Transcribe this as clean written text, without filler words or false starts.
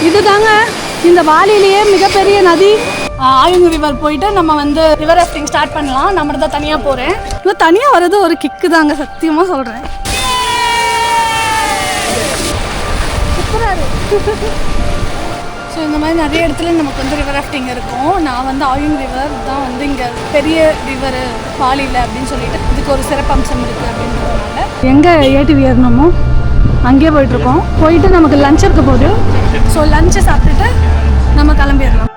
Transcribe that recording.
இதுதாங்க இந்த பாலிலேயே மிகப்பெரிய நதி ஆயுங் ரிவர். போயிட்டு நம்ம வந்து ரிவர் ராஃப்டிங் ஸ்டார்ட் பண்ணலாம். நான் மட்டும் தான் தனியாக போகிறேன். இல்லை தனியாக வர்றது ஒரு கிக்கு தாங்க, சத்தியமாக சொல்கிறேன். ஸோ இந்த மாதிரி நிறைய இடத்துல நமக்கு வந்து ரிவர் ராஃப்டிங் இருக்கும். நான் வந்து ஆயுங் ரிவர் தான் வந்து இங்கே பெரிய ரிவர் பாலியில் அப்படின்னு சொல்லிட்டு இதுக்கு ஒரு சிறப்பம்சம் இருக்குது அப்படின்றதுனால எங்கே ஏடிவி ஏறணுமோ அங்கேயே போயிட்டுருக்கோம். போயிட்டு நமக்கு லஞ்ச் இருக்க போது. ஸோ லஞ்சை சாப்பிட்டுட்டு நம்ம கிளம்பிடலாம்.